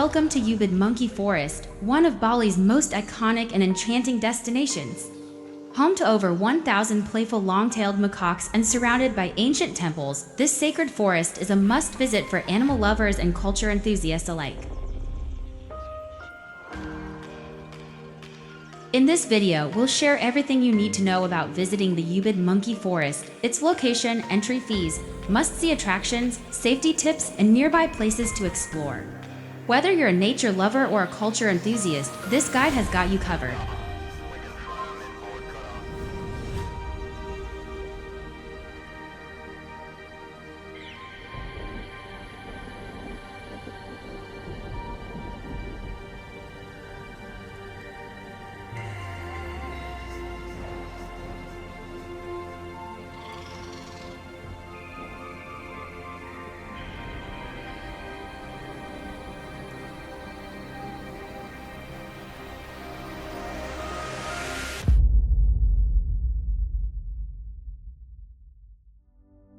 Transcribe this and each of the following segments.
Welcome to Ubud Monkey Forest, one of Bali's most iconic and enchanting destinations. Home to over 1,000 playful long-tailed macaques and surrounded by ancient temples, this sacred forest is a must-visit for animal lovers and culture enthusiasts alike. In this video, we'll share everything you need to know about visiting the Ubud Monkey Forest, its location, entry fees, must-see attractions, safety tips, and nearby places to explore. Whether you're a nature lover or a culture enthusiast, this guide has got you covered.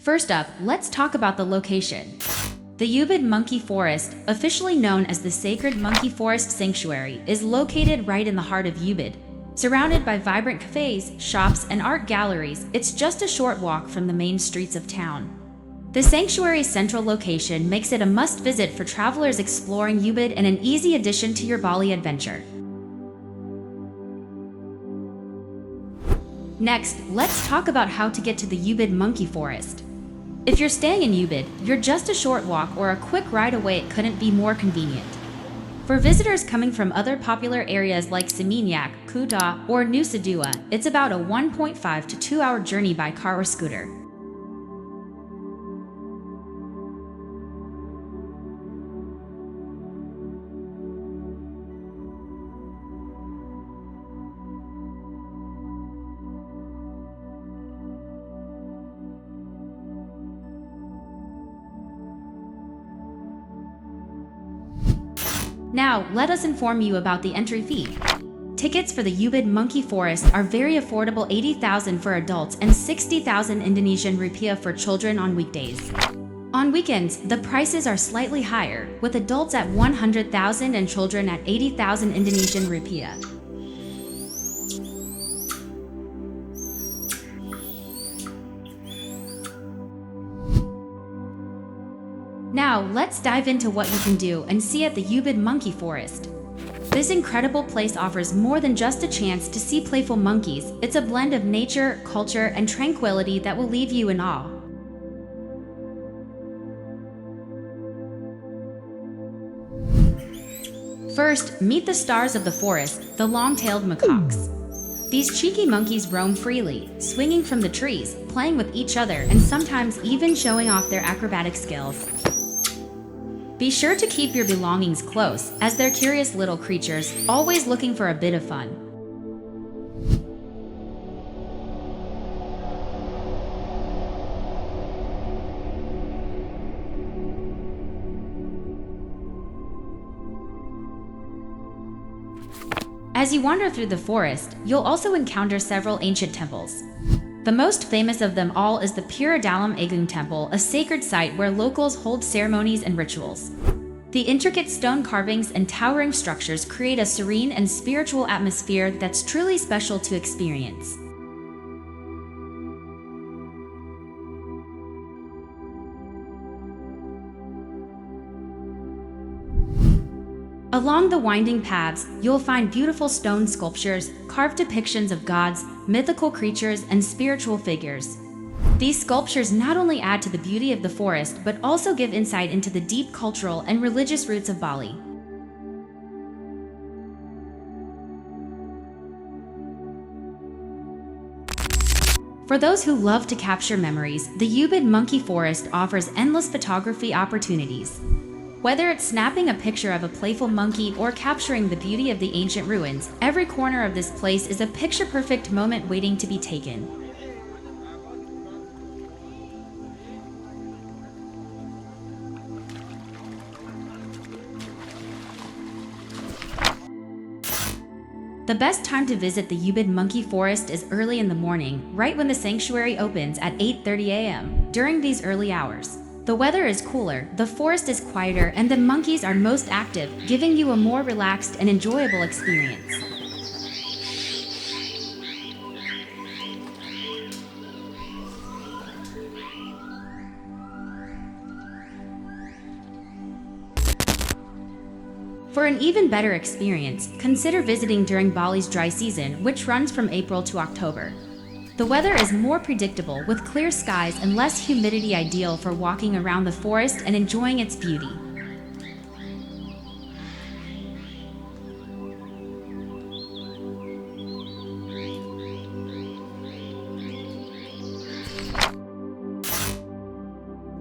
First up, let's talk about the location. The Ubud Monkey Forest, officially known as the Sacred Monkey Forest Sanctuary, is located right in the heart of Ubud. Surrounded by vibrant cafes, shops, and art galleries, it's just a short walk from the main streets of town. The sanctuary's central location makes it a must-visit for travelers exploring Ubud and an easy addition to your Bali adventure. Next, let's talk about how to get to the Ubud Monkey Forest. If you're staying in Ubud, you're just a short walk or a quick ride away. It couldn't be more convenient. For visitors coming from other popular areas like Seminyak, Kuta, or Nusa Dua, it's about a 1.5 to 2 hour journey by car or scooter. Now, let us inform you about the entry fee. Tickets for the Ubud Monkey Forest are very affordable, 80,000 for adults and 60,000 Indonesian rupiah for children on weekdays. On weekends, the prices are slightly higher, with adults at 100,000 and children at 80,000 Indonesian rupiah. Now, let's dive into what you can do and see at the Ubud Monkey Forest. This incredible place offers more than just a chance to see playful monkeys. It's a blend of nature, culture, and tranquility that will leave you in awe. First, meet the stars of the forest, the long-tailed macaques. These cheeky monkeys roam freely, swinging from the trees, playing with each other, and sometimes even showing off their acrobatic skills. Be sure to keep your belongings close, as they're curious little creatures, always looking for a bit of fun. As you wander through the forest, you'll also encounter several ancient temples. The most famous of them all is the Tegallalang Temple, a sacred site where locals hold ceremonies and rituals. The intricate stone carvings and towering structures create a serene and spiritual atmosphere that's truly special to experience. Along the winding paths, you'll find beautiful stone sculptures, carved depictions of gods, mythical creatures, and spiritual figures. These sculptures not only add to the beauty of the forest, but also give insight into the deep cultural and religious roots of Bali. For those who love to capture memories, the Ubud Monkey Forest offers endless photography opportunities. Whether it's snapping a picture of a playful monkey or capturing the beauty of the ancient ruins, every corner of this place is a picture-perfect moment waiting to be taken. The best time to visit the Ubud Monkey Forest is early in the morning, right when the sanctuary opens at 8:30 a.m. During these early hours, The weather is cooler, the forest is quieter, and the monkeys are most active, giving you a more relaxed and enjoyable experience. For an even better experience, consider visiting during Bali's dry season, which runs from April to October. The weather is more predictable, with clear skies and less humidity, ideal for walking around the forest and enjoying its beauty.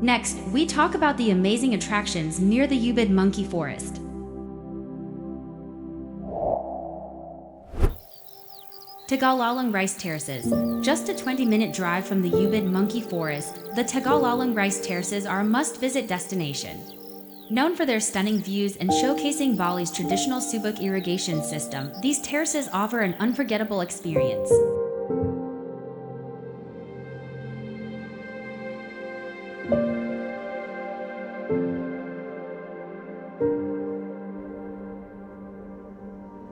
Next, we talk about the amazing attractions near the Ubud Monkey Forest. Tegallalang Rice Terraces. Just a 20-minute drive from the Ubud Monkey Forest, the Tegallalang Rice Terraces are a must-visit destination. Known for their stunning views and showcasing Bali's traditional subak irrigation system, these terraces offer an unforgettable experience.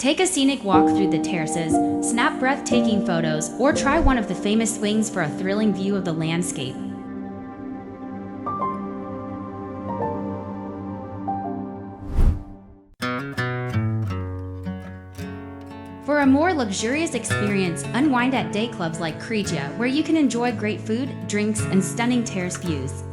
Take a scenic walk through the terraces, snap breathtaking photos, or try one of the famous swings for a thrilling view of the landscape. For a more luxurious experience, unwind at day clubs like Kreja, where you can enjoy great food, drinks, and stunning terrace views.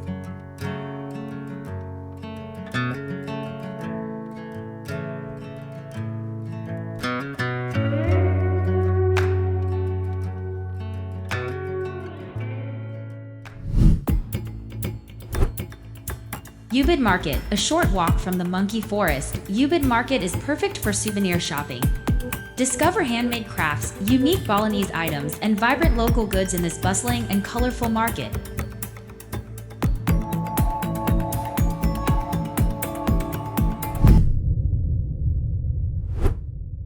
Ubud Market, a short walk from the Monkey Forest, Ubud Market is perfect for souvenir shopping. Discover handmade crafts, unique Balinese items, and vibrant local goods in this bustling and colorful market.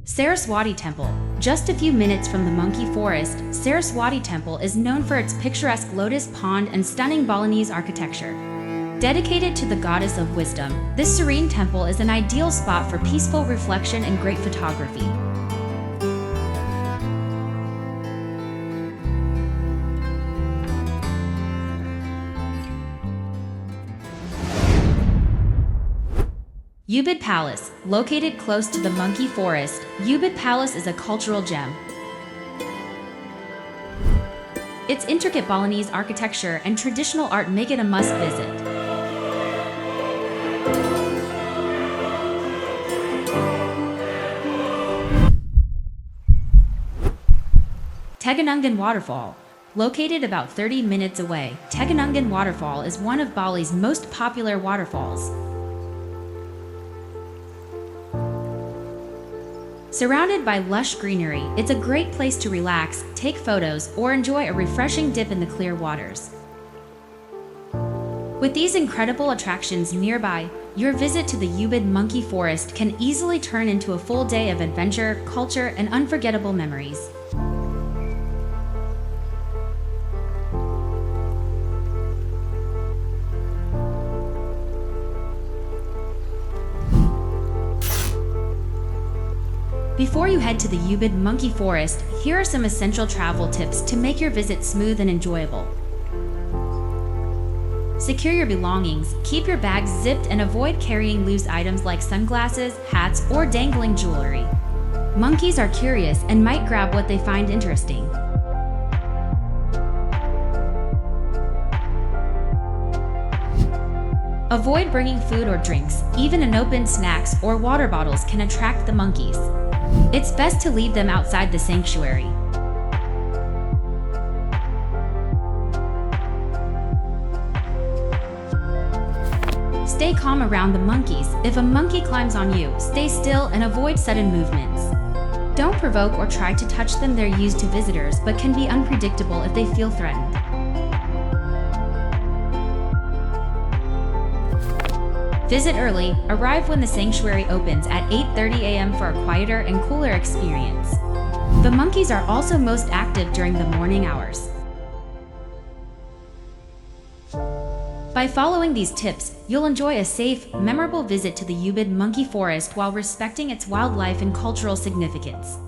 Saraswati Temple. Just a few minutes from the Monkey Forest, Saraswati Temple is known for its picturesque lotus pond and stunning Balinese architecture. Dedicated to the goddess of wisdom, this serene temple is an ideal spot for peaceful reflection and great photography. Ubud Palace. Located close to the Monkey Forest, Ubud Palace is a cultural gem. Its intricate Balinese architecture and traditional art make it a must-visit. Tegenungan Waterfall. Located about 30 minutes away, Tegenungan Waterfall is one of Bali's most popular waterfalls. Surrounded by lush greenery, it's a great place to relax, take photos, or enjoy a refreshing dip in the clear waters. With these incredible attractions nearby, your visit to the Ubud Monkey Forest can easily turn into a full day of adventure, culture, and unforgettable memories. Before you head to the Ubud Monkey Forest, here are some essential travel tips to make your visit smooth and enjoyable. Secure your belongings, keep your bags zipped, and avoid carrying loose items like sunglasses, hats, or dangling jewelry. Monkeys are curious and might grab what they find interesting. Avoid bringing food or drinks. Even unopened snacks or water bottles can attract the monkeys. It's best to leave them outside the sanctuary. Stay calm around the monkeys. If a monkey climbs on you, stay still and avoid sudden movements. Don't provoke or try to touch them. They're used to visitors but can be unpredictable if they feel threatened. Visit early, arrive when the sanctuary opens at 8:30 a.m. for a quieter and cooler experience. The monkeys are also most active during the morning hours. By following these tips, you'll enjoy a safe, memorable visit to the Ubud Monkey Forest while respecting its wildlife and cultural significance.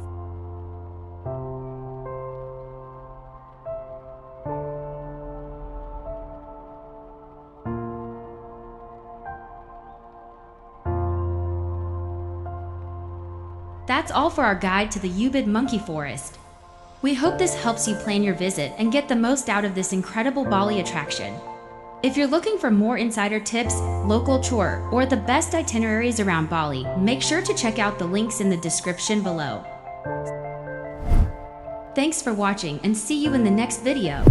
That's all for our guide to the Ubud Monkey Forest. We hope this helps you plan your visit and get the most out of this incredible Bali attraction. If you're looking for more insider tips, local tour, or the best itineraries around Bali, make sure to check out the links in the description below. Thanks for watching and see you in the next video.